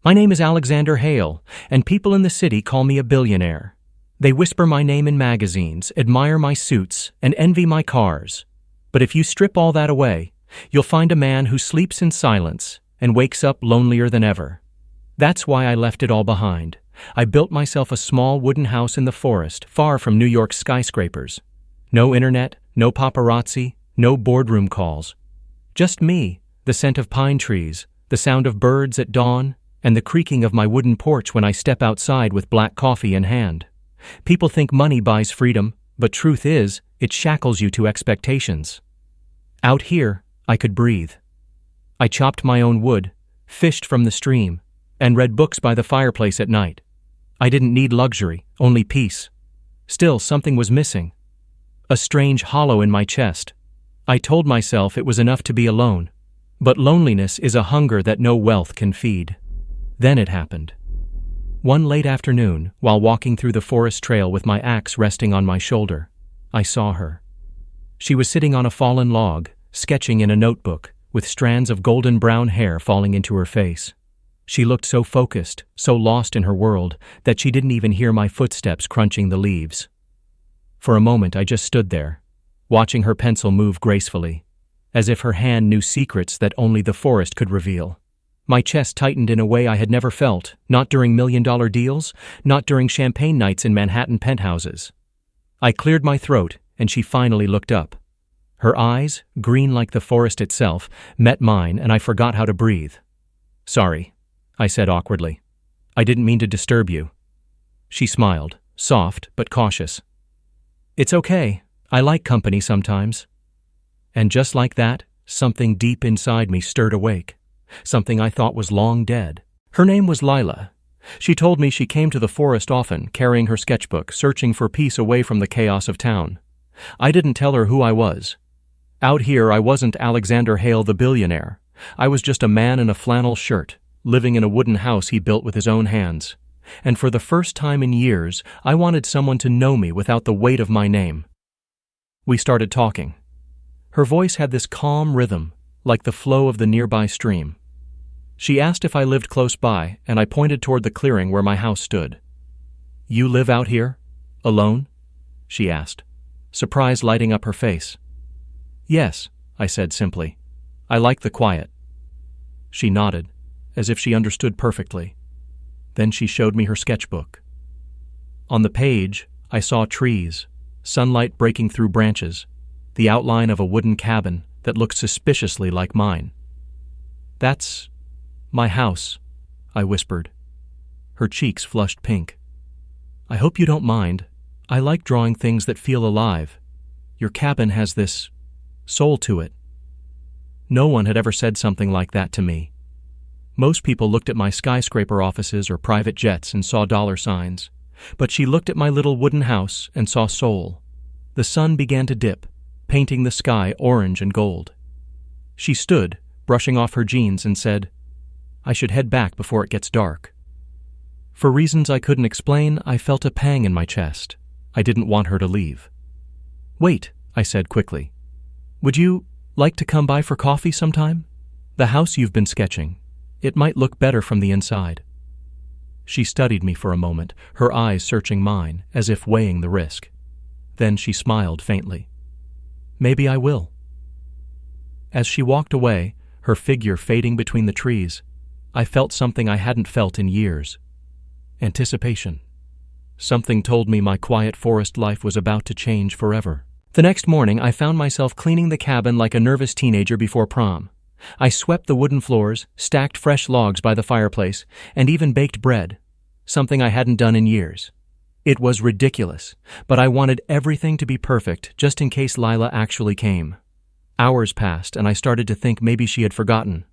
My name is Alexander Hale, and people in the city call me a billionaire. They whisper my name in magazines, admire my suits, and envy my cars. But if you strip all that away, you'll find a man who sleeps in silence and wakes up lonelier than ever. That's why I left it all behind. I built myself a small wooden house in the forest, far from New York's skyscrapers. No internet, no paparazzi, no boardroom calls. Just me, the scent of pine trees, the sound of birds at dawn, and the creaking of my wooden porch when I step outside with black coffee in hand. People think money buys freedom, but truth is, it shackles you to expectations. Out here, I could breathe. I chopped my own wood, fished from the stream, and read books by the fireplace at night. I didn't need luxury, only peace. Still, something was missing. A strange hollow in my chest. I told myself it was enough to be alone, but loneliness is a hunger that no wealth can feed. Then it happened. One late afternoon, while walking through the forest trail with my axe resting on my shoulder, I saw her. She was sitting on a fallen log, sketching in a notebook, with strands of golden brown hair falling into her face. She looked so focused, so lost in her world, that she didn't even hear my footsteps crunching the leaves. For a moment I just stood there, watching her pencil move gracefully, as if her hand knew secrets that only the forest could reveal. My chest tightened in a way I had never felt, not during million-dollar deals, not during champagne nights in Manhattan penthouses. I cleared my throat, and she finally looked up. Her eyes, green like the forest itself, met mine, and I forgot how to breathe. "Sorry," I said awkwardly. "I didn't mean to disturb you." She smiled, soft but cautious. "It's okay. I like company sometimes." And just like that, something deep inside me stirred awake. Something I thought was long dead. Her name was Lila. She told me she came to the forest often, carrying her sketchbook, searching for peace away from the chaos of town. I didn't tell her who I was. Out here, I wasn't Alexander Hale the billionaire. I was just a man in a flannel shirt, living in a wooden house he built with his own hands. And for the first time in years, I wanted someone to know me without the weight of my name. We started talking. Her voice had this calm rhythm, like the flow of the nearby stream. She asked if I lived close by, and I pointed toward the clearing where my house stood. "You live out here? Alone?" she asked, surprise lighting up her face. "Yes," I said simply. "I like the quiet." She nodded, as if she understood perfectly. Then she showed me her sketchbook. On the page, I saw trees, sunlight breaking through branches, the outline of a wooden cabin that looked suspiciously like mine. "That's my house," I whispered. Her cheeks flushed pink. "I hope you don't mind. I like drawing things that feel alive. Your cabin has this soul to it." No one had ever said something like that to me. Most people looked at my skyscraper offices or private jets and saw dollar signs. But she looked at my little wooden house and saw soul. The sun began to dip, painting the sky orange and gold. She stood, brushing off her jeans, and said, "I should head back before it gets dark." For reasons I couldn't explain, I felt a pang in my chest. I didn't want her to leave. "Wait," I said quickly. "Would you like to come by for coffee sometime? The house you've been sketching. It might look better from the inside." She studied me for a moment, her eyes searching mine, as if weighing the risk. Then she smiled faintly. "Maybe I will." As she walked away, her figure fading between the trees, I felt something I hadn't felt in years. Anticipation. Something told me my quiet forest life was about to change forever. The next morning, I found myself cleaning the cabin like a nervous teenager before prom. I swept the wooden floors, stacked fresh logs by the fireplace, and even baked bread, something I hadn't done in years. It was ridiculous, but I wanted everything to be perfect just in case Lila actually came. Hours passed, and I started to think maybe she had forgotten.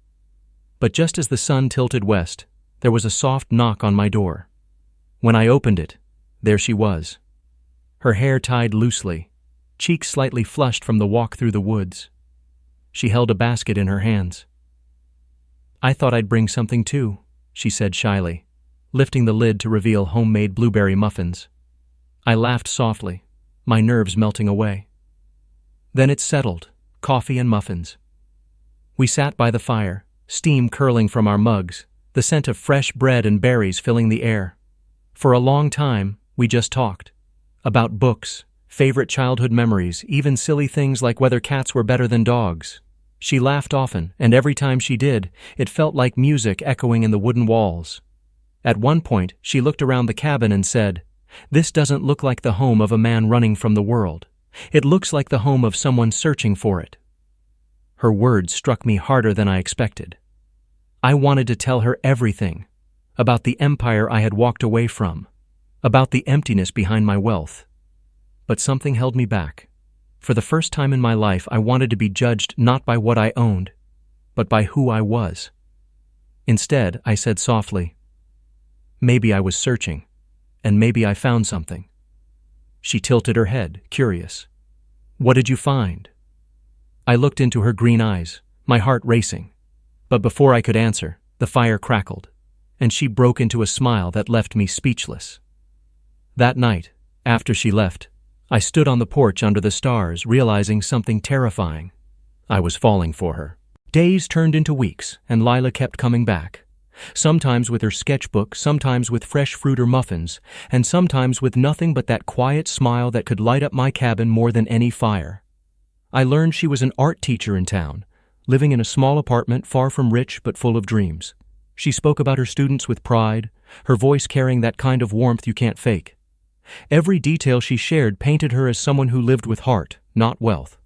But just as the sun tilted west, there was a soft knock on my door. When I opened it, there she was. Her hair tied loosely, cheeks slightly flushed from the walk through the woods. She held a basket in her hands. "I thought I'd bring something too," she said shyly, lifting the lid to reveal homemade blueberry muffins. I laughed softly, my nerves melting away. Then it settled, coffee and muffins. We sat by the fire, steam curling from our mugs, the scent of fresh bread and berries filling the air. For a long time, we just talked. About books, favorite childhood memories, even silly things like whether cats were better than dogs. She laughed often, and every time she did, it felt like music echoing in the wooden walls. At one point, she looked around the cabin and said, "This doesn't look like the home of a man running from the world. It looks like the home of someone searching for it." Her words struck me harder than I expected. I wanted to tell her everything, about the empire I had walked away from, about the emptiness behind my wealth. But something held me back. For the first time in my life, I wanted to be judged not by what I owned, but by who I was. Instead, I said softly, "Maybe I was searching, and maybe I found something." She tilted her head, curious. "What did you find?" I looked into her green eyes, my heart racing. But before I could answer, the fire crackled, and she broke into a smile that left me speechless. That night, after she left, I stood on the porch under the stars, realizing something terrifying. I was falling for her. Days turned into weeks, and Lila kept coming back. Sometimes with her sketchbook, sometimes with fresh fruit or muffins, and sometimes with nothing but that quiet smile that could light up my cabin more than any fire. I learned she was an art teacher in town, living in a small apartment far from rich but full of dreams. She spoke about her students with pride, her voice carrying that kind of warmth you can't fake. Every detail she shared painted her as someone who lived with heart, not wealth.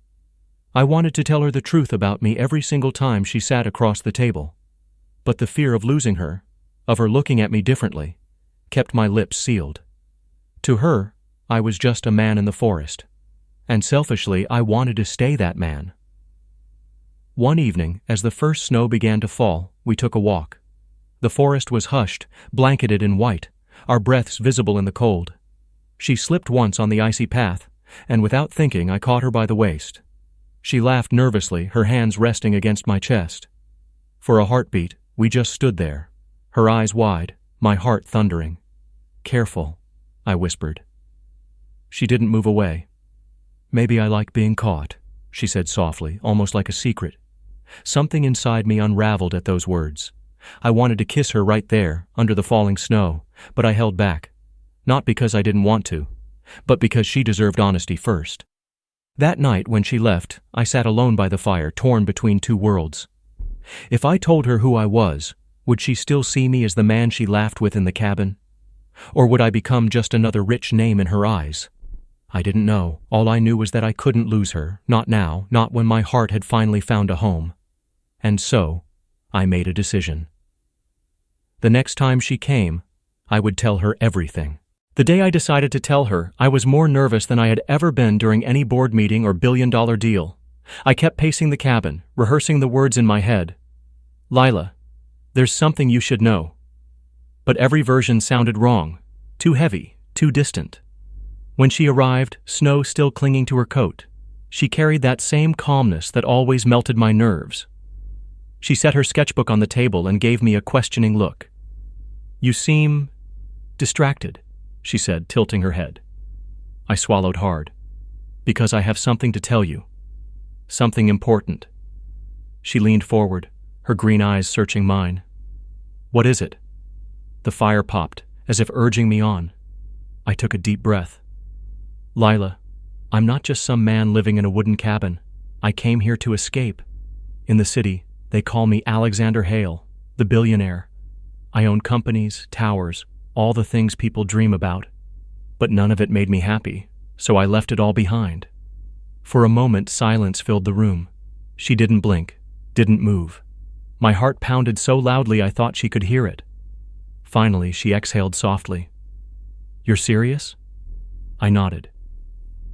I wanted to tell her the truth about me every single time she sat across the table. But the fear of losing her, of her looking at me differently, kept my lips sealed. To her, I was just a man in the forest. And selfishly, I wanted to stay that man. One evening, as the first snow began to fall, we took a walk. The forest was hushed, blanketed in white, our breaths visible in the cold. She slipped once on the icy path, and without thinking, I caught her by the waist. She laughed nervously, her hands resting against my chest. For a heartbeat, we just stood there, her eyes wide, my heart thundering. "Careful," I whispered. She didn't move away. "Maybe I like being caught," she said softly, almost like a secret. Something inside me unraveled at those words. I wanted to kiss her right there, under the falling snow, but I held back. Not because I didn't want to, but because she deserved honesty first. That night, when she left, I sat alone by the fire, torn between two worlds. If I told her who I was, would she still see me as the man she laughed with in the cabin? Or would I become just another rich name in her eyes? I didn't know. All I knew was that I couldn't lose her, not now, not when my heart had finally found a home. And so, I made a decision. The next time she came, I would tell her everything. The day I decided to tell her, I was more nervous than I had ever been during any board meeting or billion-dollar deal. I kept pacing the cabin, rehearsing the words in my head. "Lila, there's something you should know." But every version sounded wrong, too heavy, too distant. When she arrived, snow still clinging to her coat, she carried that same calmness that always melted my nerves. She set her sketchbook on the table and gave me a questioning look. "You seem distracted," she said, tilting her head. I swallowed hard. "Because I have something to tell you. Something important." She leaned forward, her green eyes searching mine. "What is it?" The fire popped, as if urging me on. I took a deep breath. "Lila, I'm not just some man living in a wooden cabin. I came here to escape. In the city, they call me Alexander Hale, the billionaire. I own companies, towers, all the things people dream about. But none of it made me happy, so I left it all behind." For a moment, silence filled the room. She didn't blink, didn't move. My heart pounded so loudly I thought she could hear it. Finally, she exhaled softly. "You're serious?" I nodded.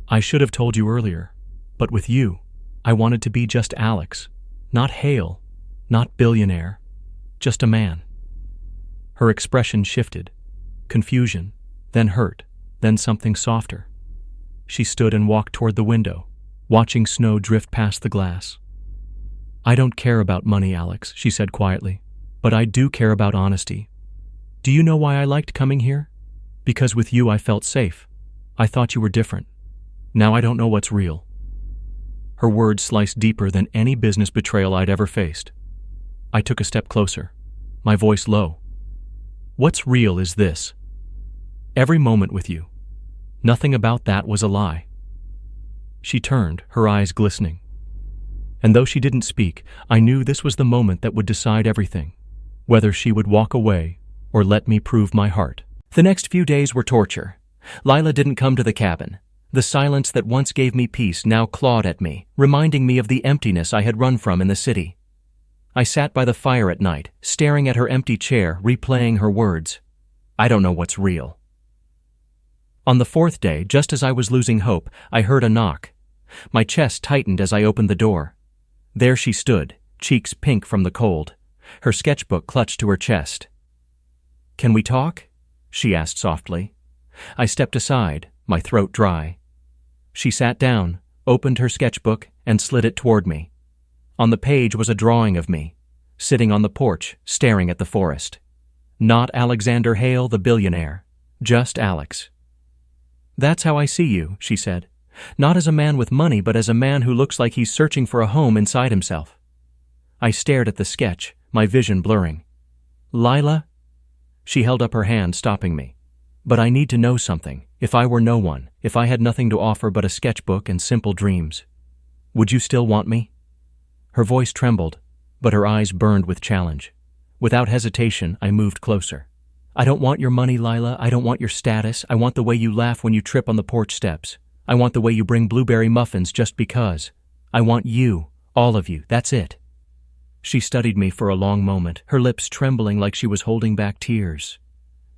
"I should have told you earlier, but with you, I wanted to be just Alex, not Hale, not billionaire, just a man." Her expression shifted. Confusion, then hurt, then something softer. She stood and walked toward the window, watching snow drift past the glass. "I don't care about money, Alex," she said quietly, "but I do care about honesty. Do you know why I liked coming here? Because with you I felt safe. I thought you were different. Now I don't know what's real." Her words sliced deeper than any business betrayal I'd ever faced. I took a step closer, my voice low. What's real is this. Every moment with you. Nothing about that was a lie. She turned, her eyes glistening. And though she didn't speak, I knew this was the moment that would decide everything, whether she would walk away or let me prove my heart. The next few days were torture. Lila didn't come to the cabin. The silence that once gave me peace now clawed at me, reminding me of the emptiness I had run from in the city. I sat by the fire at night, staring at her empty chair, replaying her words. I don't know what's real. On the fourth day, just as I was losing hope, I heard a knock. My chest tightened as I opened the door. There she stood, cheeks pink from the cold, her sketchbook clutched to her chest. "Can we talk?" she asked softly. I stepped aside, my throat dry. She sat down, opened her sketchbook, and slid it toward me. On the page was a drawing of me, sitting on the porch, staring at the forest. Not Alexander Hale, the billionaire, just Alex. "That's how I see you," she said. "Not as a man with money, but as a man who looks like he's searching for a home inside himself." I stared at the sketch, my vision blurring. "Lila?" She held up her hand, stopping me. "But I need to know something. If I were no one, if I had nothing to offer but a sketchbook and simple dreams, would you still want me?" Her voice trembled, but her eyes burned with challenge. Without hesitation, I moved closer. "I don't want your money, Lila. I don't want your status. I want the way you laugh when you trip on the porch steps. I want the way you bring blueberry muffins just because. I want you, all of you, that's it." She studied me for a long moment, her lips trembling like she was holding back tears.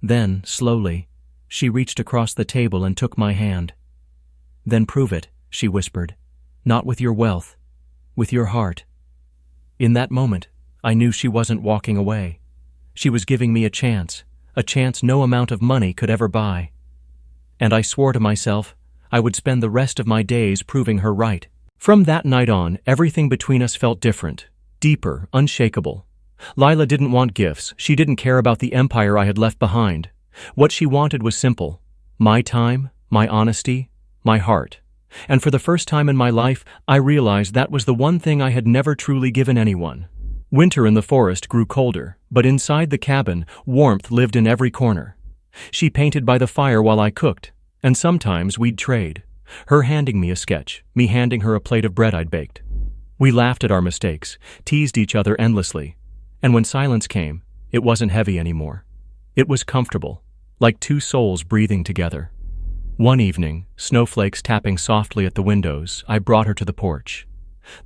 Then, slowly, she reached across the table and took my hand. "Then prove it," she whispered. "Not with your wealth, with your heart." In that moment, I knew she wasn't walking away. She was giving me a chance no amount of money could ever buy. And I swore to myself I would spend the rest of my days proving her right. From that night on, everything between us felt different, deeper, unshakable. Lila didn't want gifts. She didn't care about the empire I had left behind. What she wanted was simple: my time, my honesty, my heart. And for the first time in my life, I realized that was the one thing I had never truly given anyone. Winter in the forest grew colder, but inside the cabin, warmth lived in every corner. She painted by the fire while I cooked, and sometimes we'd trade, her handing me a sketch, me handing her a plate of bread I'd baked. We laughed at our mistakes, teased each other endlessly, and when silence came, it wasn't heavy anymore. It was comfortable, like two souls breathing together. One evening, snowflakes tapping softly at the windows, I brought her to the porch.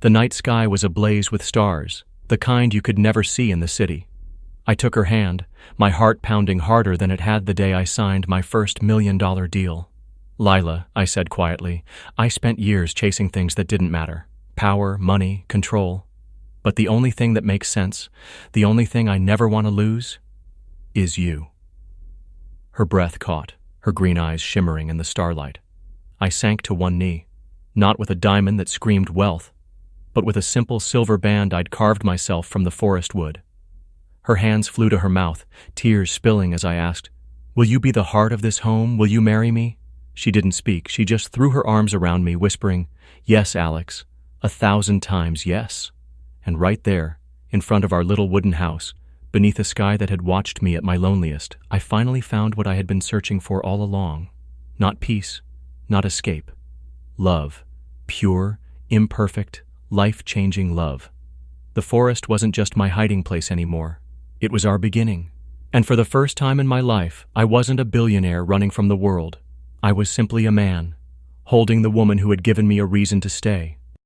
The night sky was ablaze with stars, the kind you could never see in the city. I took her hand, my heart pounding harder than it had the day I signed my first $1 million deal. "Lila," I said quietly, "I spent years chasing things that didn't matter. Power, money, control. But the only thing that makes sense, the only thing I never want to lose, is you." Her breath caught, her green eyes shimmering in the starlight. I sank to one knee, not with a diamond that screamed wealth, but with a simple silver band I'd carved myself from the forest wood. Her hands flew to her mouth, tears spilling as I asked, "Will you be the heart of this home? Will you marry me?" She didn't speak. She just threw her arms around me, whispering, "Yes, Alex, 1,000 times yes." And right there, in front of our little wooden house, beneath a sky that had watched me at my loneliest, I finally found what I had been searching for all along. Not peace, not escape. Love. Pure, imperfect, life-changing love. The forest wasn't just my hiding place anymore. It was our beginning. And for the first time in my life, I wasn't a billionaire running from the world. I was simply a man, holding the woman who had given me a reason to stay.